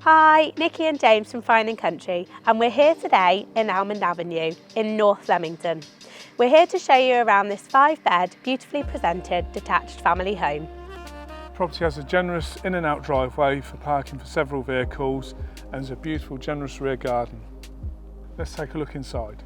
Hi, Nikki and James from Fine & Country, and we're here today in Almond Avenue in North Leamington. We're here to show you around this 5-bed, beautifully presented detached family home. The property has a generous in and out driveway for parking for several vehicles and there's a beautiful generous rear garden. Let's take a look inside.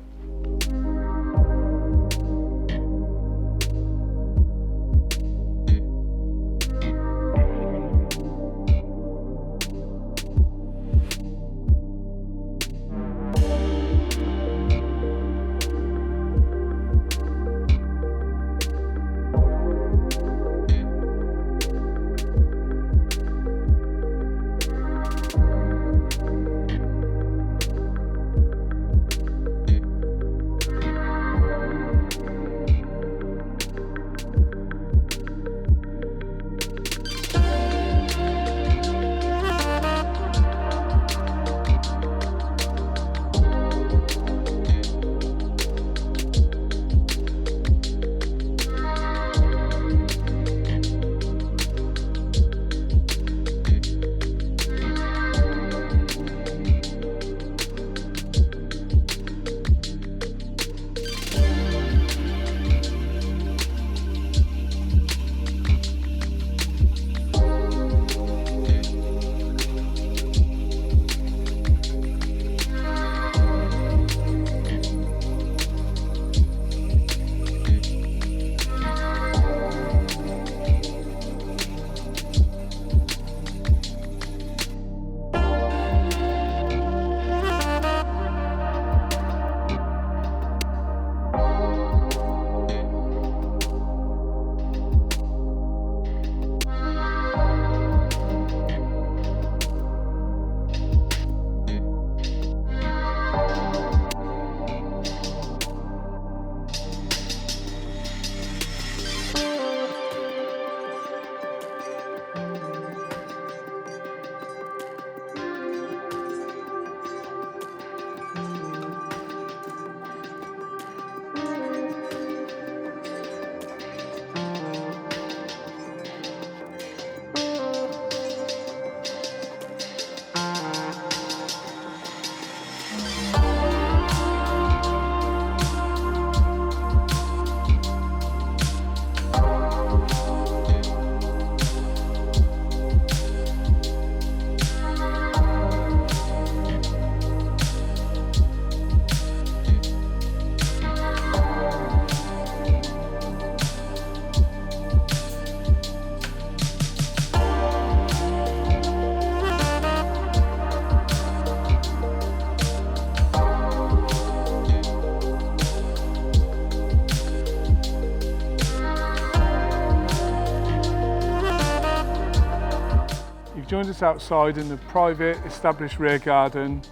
You've joined us outside in the private established rear garden.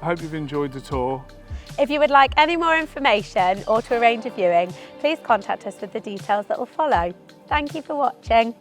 I hope you've enjoyed the tour. If you would like any more information or to arrange a viewing, please contact us with the details that will follow. Thank you for watching.